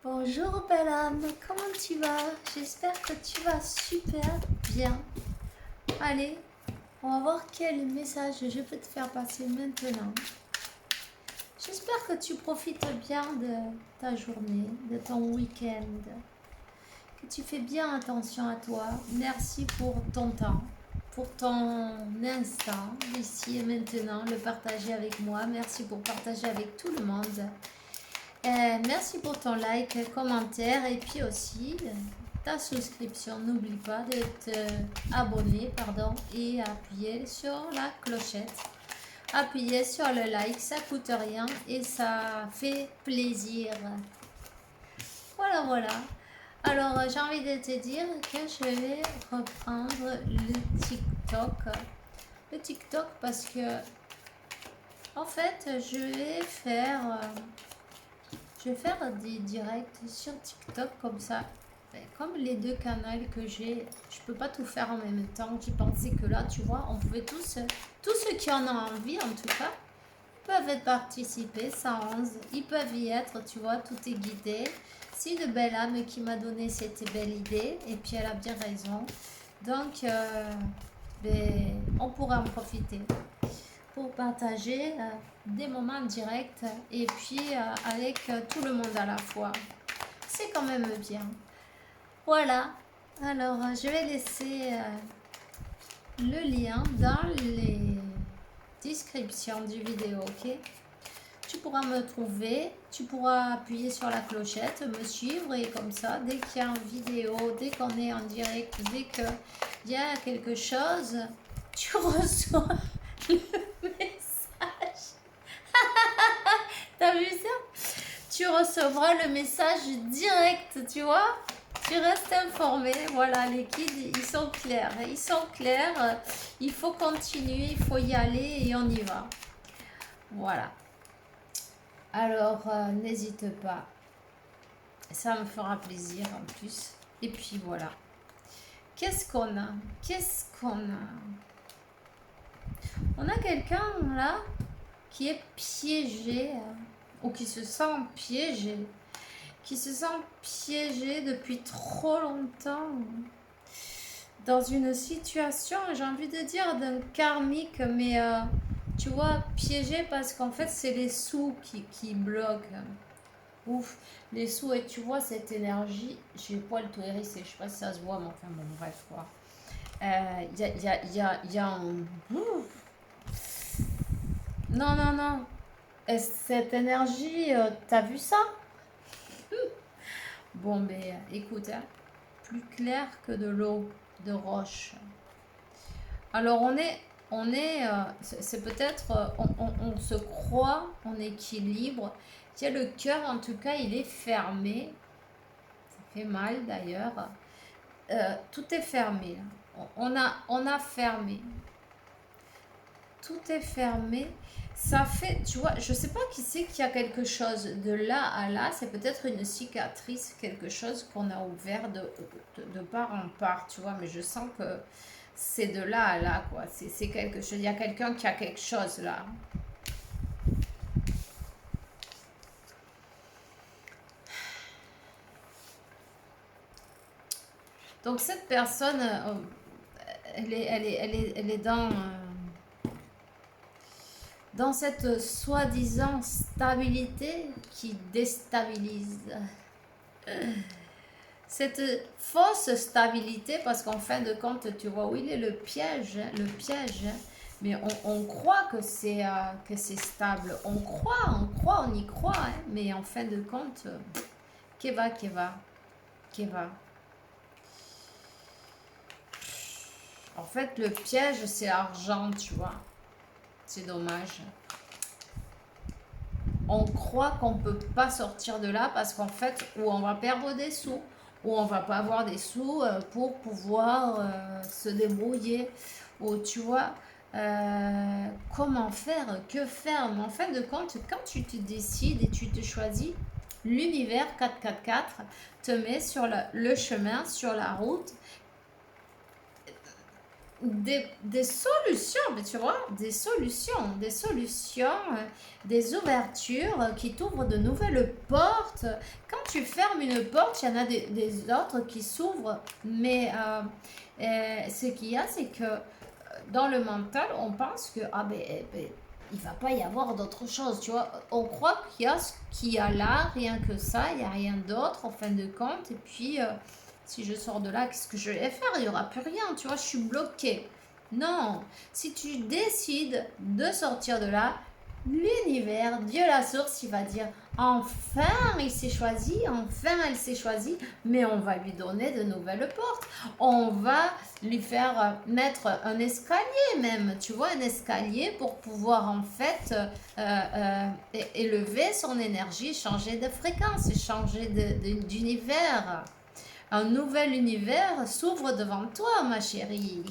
Bonjour belle âme, comment tu vas? J'espère que tu vas super bien. Allez, on va voir quel message je peux te faire passer maintenant. J'espère que tu profites bien de ta journée, de ton week-end, que tu fais bien attention à toi. Merci pour ton temps, pour ton instant, ici et maintenant, le partager avec moi. Merci pour partager avec tout le monde. Merci pour ton like, commentaire et puis aussi ta souscription. N'oublie pas de t'abonner et appuyer sur la clochette. Appuyer sur le like, ça coûte rien et ça fait plaisir. Voilà. Alors j'ai envie de te dire que je vais reprendre le TikTok. Le TikTok parce que en fait je vais faire des directs sur TikTok comme ça. Comme les deux canaux que j'ai, je peux pas tout faire en même temps. J'ai pensé que là, tu vois, on pouvait tous ceux qui en ont envie, en tout cas, peuvent participer, ça 11. Ils peuvent y être, tu vois, tout est guidé. C'est une belle âme qui m'a donné cette belle idée, et puis elle a bien raison. Donc, on pourra en profiter pour partager des moments directs et puis avec tout le monde à la fois. C'est quand même bien. Voilà. Alors, je vais laisser le lien dans les descriptions du vidéo, ok? Tu pourras me trouver, tu pourras appuyer sur la clochette, me suivre et comme ça, dès qu'il y a une vidéo, dès qu'on est en direct, dès qu'il y a quelque chose, tu reçois le message. T'as vu ça? Tu recevras le message direct, tu vois? Tu restes informé. Voilà, les kids, ils sont clairs. Ils sont clairs. Il faut continuer, il faut y aller et on y va. Voilà. Alors, n'hésite pas. Ça me fera plaisir en plus. Et puis voilà. Qu'est-ce qu'on a? On a quelqu'un là qui est piégé ou qui se sent piégé. Qui se sent piégé depuis trop longtemps dans une situation, j'ai envie de dire, d'un karmique, mais tu vois, piégé parce qu'en fait, c'est les sous qui bloquent. Ouf, les sous, et tu vois, cette énergie, j'ai le poil tout hérissé, je sais pas si ça se voit, mais enfin, bon, bref, quoi. Y a un... Ouf. Non. Cette énergie, t'as vu ça? Bon, mais écoute, hein, plus clair que de l'eau de roche. Alors c'est peut-être, on se croit en équilibre. Tiens, le cœur, en tout cas, il est fermé. Ça fait mal d'ailleurs. Tout est fermé. On a fermé. Tout est fermé. Ça fait, tu vois, je sais pas qui c'est qui a quelque chose de là à là. C'est peut-être une cicatrice, quelque chose qu'on a ouvert de part en part, tu vois. Mais je sens que c'est de là à là, quoi. C'est quelque chose. Il y a quelqu'un qui a quelque chose là. Donc cette personne, elle est dans cette soi-disant stabilité qui déstabilise. Cette fausse stabilité, parce qu'en fin de compte, tu vois où il est le piège, mais on croit que c'est stable, on y croit, hein, mais en fin de compte, qu'est-va. En fait, le piège, c'est l'argent, tu vois. C'est dommage. On croit qu'on ne peut pas sortir de là parce qu'en fait, ou on va perdre des sous, ou on va pas avoir des sous pour pouvoir se débrouiller, ou tu vois, comment faire, que faire. Mais en fin de compte, quand tu te décides et tu te choisis, l'univers 444 te met sur le chemin, sur la route, des solutions, mais tu vois, des solutions, des ouvertures qui t'ouvrent de nouvelles portes. Quand tu fermes une porte, il y en a des autres qui s'ouvrent. Mais ce qu'il y a, c'est que dans le mental, on pense que il va pas y avoir d'autre chose, tu vois. On croit qu'il y a ce qu'il y a là, rien que ça, il n'y a rien d'autre en fin de compte. Et puis, si je sors de là, qu'est-ce que je vais faire? Il n'y aura plus rien, tu vois, je suis bloquée. Non, si tu décides de sortir de là, l'univers, Dieu la source, il va dire enfin il s'est choisi, enfin elle s'est choisie, mais on va lui donner de nouvelles portes. On va lui faire mettre un escalier même, tu vois, un escalier pour pouvoir en fait élever son énergie, changer de fréquence, changer d'univers. Un nouvel univers s'ouvre devant toi, ma chérie.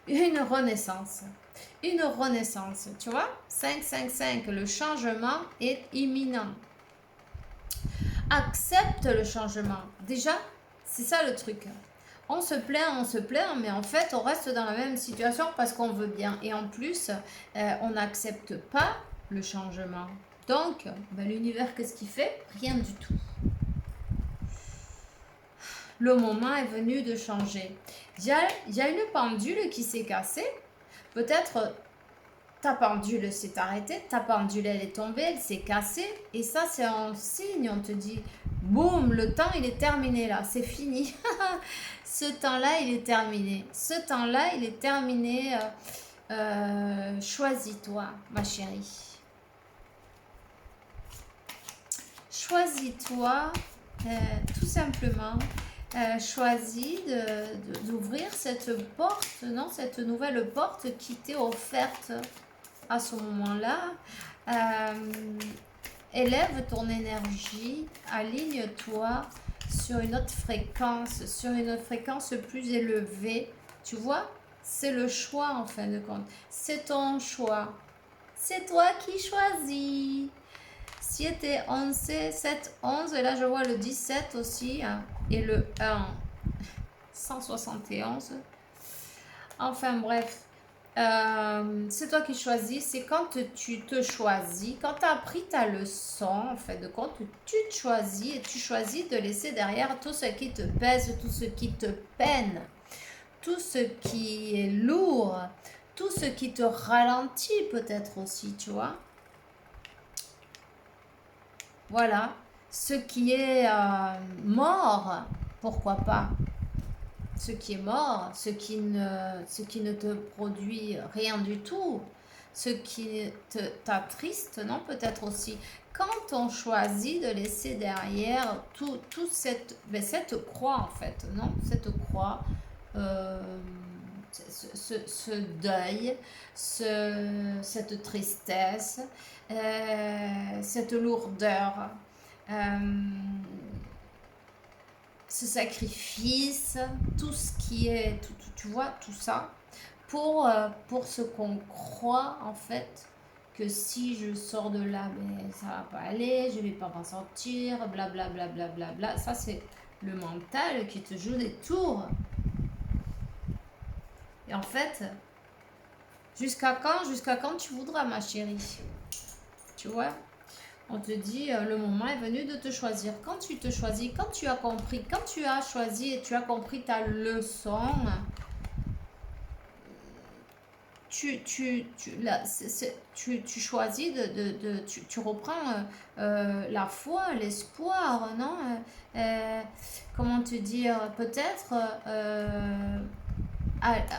Une renaissance. Une renaissance, tu vois. 5, le changement est imminent. Accepte le changement. Déjà, c'est ça le truc. On se plaint, mais en fait, on reste dans la même situation parce qu'on veut bien. Et en plus, on n'accepte pas le changement. Donc, l'univers, qu'est-ce qu'il fait? Rien du tout. Le moment est venu de changer. Il y a une pendule qui s'est cassée. Peut-être ta pendule s'est arrêtée, ta pendule elle est tombée, elle s'est cassée. Et ça, c'est un signe, on te dit, boum, le temps il est terminé là, c'est fini. Ce temps-là, il est terminé. Ce temps-là, il est terminé. Choisis-toi, ma chérie. Choisis-toi, tout simplement. Choisis d'ouvrir cette porte, non, cette nouvelle porte qui t'est offerte à ce moment-là. Élève ton énergie, aligne-toi sur une autre fréquence plus élevée. Tu vois, c'est le choix en fin de compte. C'est ton choix. C'est toi qui choisis. Si était 11, 7, 11, et là je vois le 17 aussi, hein, et le 1, 171. Enfin bref, c'est toi qui choisis, c'est quand tu te choisis, quand tu as appris ta leçon, en fait de compte, tu te choisis et tu choisis de laisser derrière tout ce qui te pèse, tout ce qui te peine, tout ce qui est lourd, tout ce qui te ralentit peut-être aussi, tu vois. Voilà, ce qui est mort, pourquoi pas. Ce qui est mort, ce qui ne te produit rien du tout, ce qui t'attriste, non, peut-être aussi. Quand on choisit de laisser derrière tout cette croix, en fait, non, cette croix, ce deuil, cette tristesse, cette lourdeur, ce sacrifice, tout ce qui est, tu vois, tout ça, pour ce qu'on croit en fait que si je sors de là, ça va pas aller, je vais pas m'en sortir, blablabla, bla, bla, bla, bla. Ça, c'est le mental qui te joue des tours. Et en fait, jusqu'à quand tu voudras, ma chérie? Tu vois? On te dit, le moment est venu de te choisir. Quand tu te choisis, quand tu as compris, quand tu as choisi et tu as compris ta leçon, tu choisis tu reprends la foi, l'espoir, non? Comment te dire? Peut-être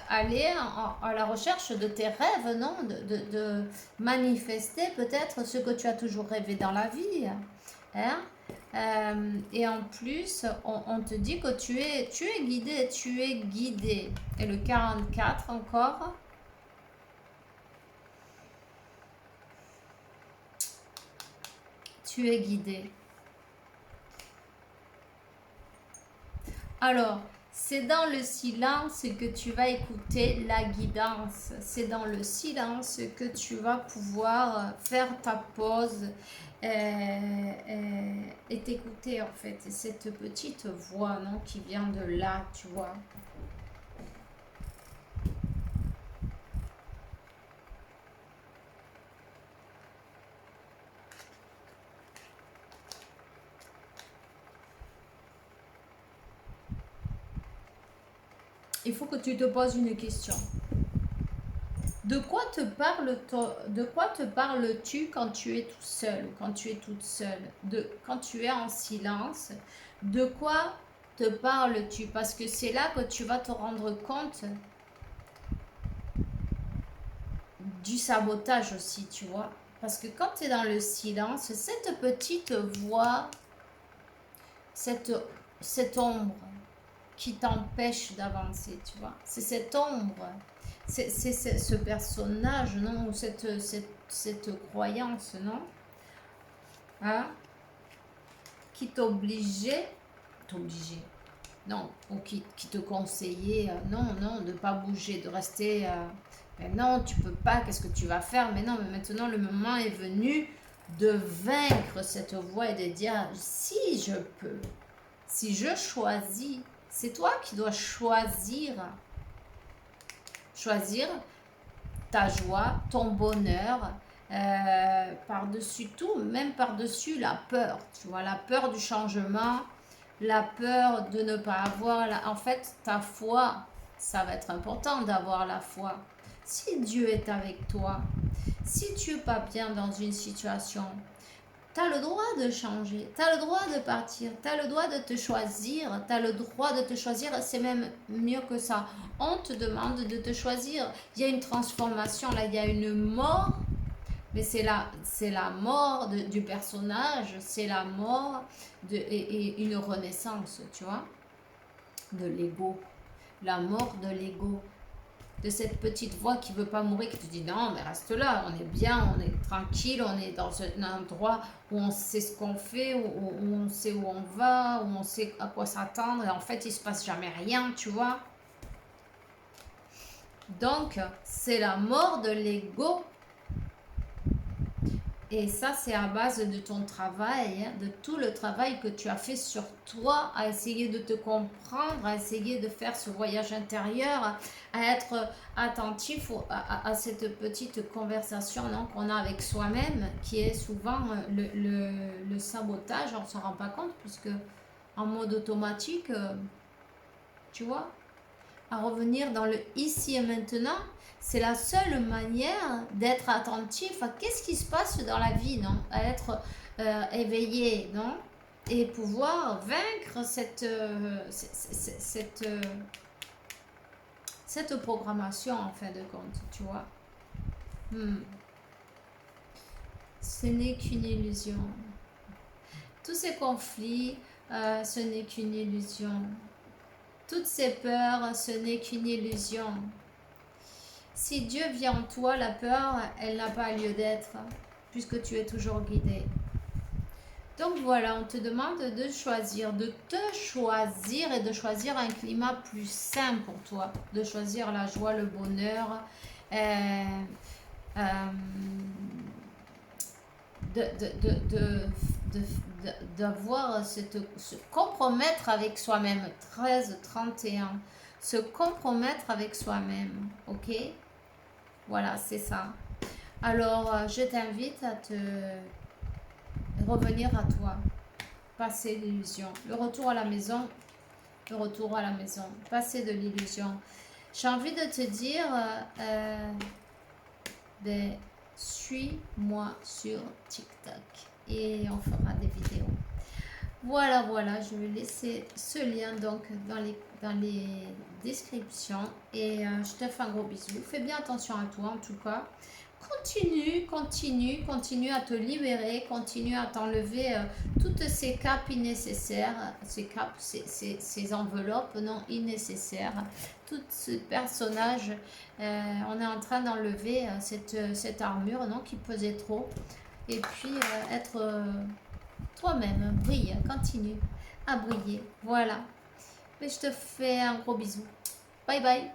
aller à la recherche de tes rêves, non? De manifester peut-être ce que tu as toujours rêvé dans la vie. Hein? Et en plus, on te dit que tu es guidé, tu es guidé. Et le 44 encore. Tu es guidé. Alors, c'est dans le silence que tu vas écouter la guidance. C'est dans le silence que tu vas pouvoir faire ta pause et t'écouter en fait. Cette petite voix, non, qui vient de là, tu vois. il faut que tu te poses une question. De quoi te parles-tu quand tu es tout seul ou quand tu es toute seule? Quand tu es en silence, de quoi te parles-tu? Parce que c'est là que tu vas te rendre compte du sabotage aussi, tu vois. Parce que quand tu es dans le silence, cette petite voix, cette ombre qui t'empêche d'avancer, tu vois. C'est cette ombre, c'est ce personnage, non? Ou cette croyance, non? Hein? Qui t'obligeait, non, ou qui te conseillait, non, non, de ne pas bouger, de rester, mais non, tu peux pas, qu'est-ce que tu vas faire? Mais non, mais maintenant le moment est venu de vaincre cette voix et de dire, si je peux, si je choisis, c'est toi qui dois choisir ta joie, ton bonheur, par-dessus tout, même par-dessus la peur, tu vois, la peur du changement, la peur de ne pas avoir, en fait, ta foi, ça va être important d'avoir la foi. Si Dieu est avec toi, si tu n'es pas bien dans une situation, tu as le droit de changer, tu as le droit de partir, tu as le droit de te choisir, tu as le droit de te choisir, c'est même mieux que ça. On te demande de te choisir. Il y a une transformation là, il y a une mort, mais c'est la mort du personnage, c'est la mort et une renaissance, tu vois, de l'ego, la mort de l'ego. De cette petite voix qui veut pas mourir, qui te dit non, mais reste là, on est bien, on est tranquille, on est dans un endroit où on sait ce qu'on fait, où on sait où on va, où on sait à quoi s'attendre, et en fait, il se passe jamais rien, tu vois. Donc, c'est la mort de l'ego. Et ça, c'est à base de ton travail, hein, de tout le travail que tu as fait sur toi, à essayer de te comprendre, à essayer de faire ce voyage intérieur, à être attentif à cette petite conversation qu'on a avec soi-même, qui est souvent le sabotage. On ne s'en rend pas compte, puisque en mode automatique, tu vois, à revenir dans le ici et maintenant, c'est la seule manière d'être attentif à qu'est-ce qui se passe dans la vie, non? À être éveillé, non? Et pouvoir vaincre cette programmation, en fin de compte, tu vois. Ce n'est qu'une illusion. Tous ces conflits, ce n'est qu'une illusion. Toutes ces peurs, ce n'est qu'une illusion. Si Dieu vit en toi, la peur, elle n'a pas lieu d'être, puisque tu es toujours guidé. Donc voilà, on te demande de choisir, de te choisir et de choisir un climat plus sain pour toi, de choisir la joie, le bonheur, d'avoir se compromettre avec soi-même. 13-31, se compromettre avec soi-même, ok? Voilà, c'est ça. Alors, je t'invite à te revenir à toi, passer l'illusion, le retour à la maison, passer de l'illusion. J'ai envie de te dire, suis-moi sur TikTok et on fera des vidéos. Voilà, je vais laisser ce lien donc dans les descriptions et je te fais un gros bisou. Fais bien attention à toi en tout cas. Continue à te libérer, continue à t'enlever toutes ces capes nécessaires, ces enveloppes non nécessaires, tout ce personnage. On est en train d'enlever cette armure non, qui pesait trop et puis être toi-même, brille, continue à briller. Voilà. Mais je te fais un gros bisou. Bye bye.